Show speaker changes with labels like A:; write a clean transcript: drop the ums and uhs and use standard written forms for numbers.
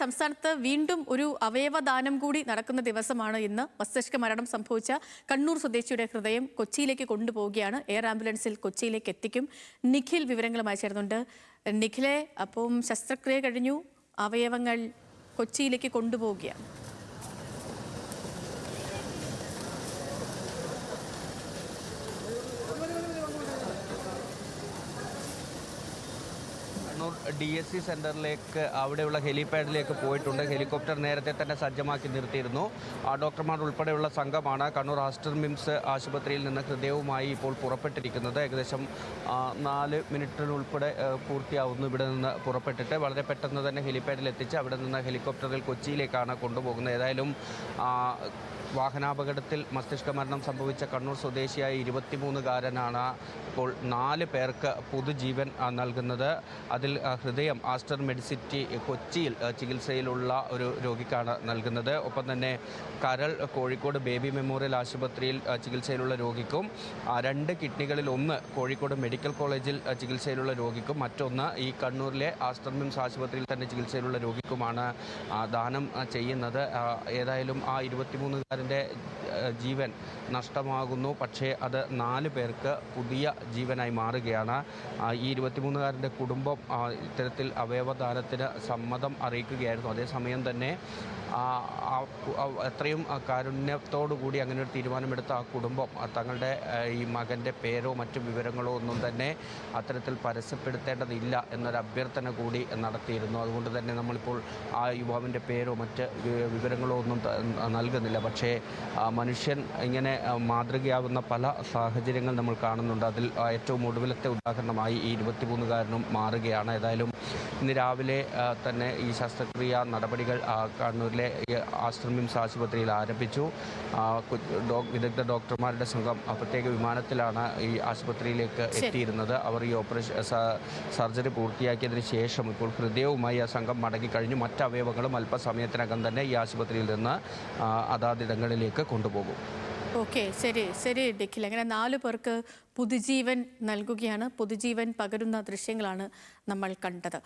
A: സംസ്ഥാനത്ത് വീണ്ടും ഒരു അവയവദാനം കൂടി നടക്കുന്ന ദിവസമാണ് ഇന്ന്. മസ്തിഷ്ക മരണം സംഭവിച്ച കണ്ണൂർ സ്വദേശിയുടെ ഹൃദയം കൊച്ചിയിലേക്ക് കൊണ്ടുപോവുകയാണ്. എയർ ആംബുലൻസിൽ കൊച്ചിയിലേക്ക് എത്തിക്കും. നിഖിൽ വിവരങ്ങളുമായി ചേർന്നുണ്ട്. നിഖിലെ, അപ്പം ശസ്ത്രക്രിയ കഴിഞ്ഞു, അവയവങ്ങൾ കൊച്ചിയിലേക്ക് കൊണ്ടുപോവുകയാണ്.
B: DSC സെന്ററിലേക്ക് അവിടെയുള്ള ഹെലിപാഡിലേക്ക് പോയിട്ടുണ്ട്. ഹെലികോപ്റ്റർ നേരത്തെ തന്നെ സജ്ജമാക്കി നിർത്തിയിരുന്നു. ഡോക്ടർമാർ ഉൾപ്പെടെയുള്ള സംഘമാണ് കണ്ണൂർ ആസ്റ്റർ മിംസ് ആശുപത്രിയിൽ നിന്ന് ഹൃദയവുമായി ഇപ്പോൾ പുറപ്പെട്ടിരിക്കുന്നത്. ഏകദേശം 4 മിനിറ്റിനുൾപ്പെടെ പൂർത്തിയാവുന്നു ഇവിടെ നിന്ന് പുറപ്പെട്ടിട്ട്. വളരെ പെട്ടെന്ന് തന്നെ ഹെലിപാഡിൽ എത്തിച്ച് അവിടെ നിന്ന് ഹെലികോപ്റ്ററിൽ കൊച്ചിയിലേക്കാണ് കൊണ്ടുപോകുന്നത്. ഏതായാലും വാഹനാപകടത്തിൽ മസ്തിഷ്ക മരണം സംഭവിച്ച കണ്ണൂർ സ്വദേശിയായ 23-കാരനാണ് ഇപ്പോൾ 4 പേർക്ക് പുതുജീവൻ നൽകുന്നത്. അതിൽ ഹൃദയം ആസ്റ്റർ മെഡിസിറ്റി കൊച്ചിയിൽ ചികിത്സയിലുള്ള ഒരു രോഗിക്കാണ് നൽകുന്നത്. ഒപ്പം തന്നെ കരൾ കോഴിക്കോട് ബേബി മെമ്മോറിയൽ ആശുപത്രിയിൽ ചികിത്സയിലുള്ള രോഗിക്കും, 2 കിഡ്നികളിൽ 1 കോഴിക്കോട് മെഡിക്കൽ കോളേജിൽ ചികിത്സയിലുള്ള രോഗിക്കും, മറ്റൊന്ന് ഈ കണ്ണൂരിലെ ആസ്റ്റർ മിംസ് ആശുപത്രിയിൽ തന്നെ ചികിത്സയിലുള്ള രോഗിക്കുമാണ് ദാനം ചെയ്യുന്നത്. ഏതായാലും ആ 23-കാരൻ ജീവൻ നഷ്ടമാകുന്നു. പക്ഷേ അത് 4 പേർക്ക് പുതിയ ജീവനായി മാറുകയാണ്. ഈ 23-കാരൻ്റെ കുടുംബം ഇത്തരത്തിൽ അവയവദാനത്തിന് സമ്മതം അറിയിക്കുകയായിരുന്നു. അതേസമയം തന്നെ എത്രയും കാരുണ്യത്തോടുകൂടി അങ്ങനെ ഒരു തീരുമാനമെടുത്ത ആ കുടുംബം തങ്ങളുടെ ഈ മകൻ്റെ പേരോ മറ്റു വിവരങ്ങളോ ഒന്നും തന്നെ അത്തരത്തിൽ പരസ്യപ്പെടുത്തേണ്ടതില്ല എന്നൊരു അഭ്യർത്ഥന കൂടി നടത്തിയിരുന്നു. അതുകൊണ്ട് തന്നെ നമ്മളിപ്പോൾ ആ യുവാവിൻ്റെ പേരോ മറ്റ് വിവരങ്ങളോ ഒന്നും നൽകുന്നില്ല. പക്ഷേ മനുഷ്യൻ ഇങ്ങനെ മാതൃകയാകുന്ന പല സാഹചര്യങ്ങൾ നമ്മൾ കാണുന്നുണ്ട്. അതിൽ ഏറ്റവും ഒടുവിലത്തെ ഉദാഹരണമായി ഈ 23-കാരനും മാറുകയാണ്. ഏതായാലും ഇന്ന് രാവിലെ തന്നെ ഈ ശസ്ത്രക്രിയ നടപടികൾ കണ്ണൂരിലെ ആസ്റ്റർ മിംസ് ആശുപത്രിയിൽ ആരംഭിച്ചു. വിദഗ്ധ ഡോക്ടർമാരുടെ സംഘം പ്രത്യേക വിമാനത്തിലാണ് ഈ ആശുപത്രിയിലേക്ക് എത്തിയിരുന്നത്. അവർ ഈ സർജറി പൂർത്തിയാക്കിയതിന് ശേഷം ഇപ്പോൾ ഹൃദയവുമായി ആ സംഘം മടങ്ങിക്കഴിഞ്ഞു. മറ്റ് അവയവങ്ങളും അല്പസമയത്തിനകം തന്നെ ഈ ആശുപത്രിയിൽ നിന്ന് അതാതിടങ്ങളിലേക്ക് കൊണ്ടുപോകും.
A: ഓക്കെ, ശരി നിഖിൽ. അങ്ങനെ 4 പേർക്ക് പുതുജീവൻ നൽകുകയാണ്. പുതുജീവൻ പകരുന്ന ദൃശ്യങ്ങളാണ് നമ്മൾ കണ്ടത്.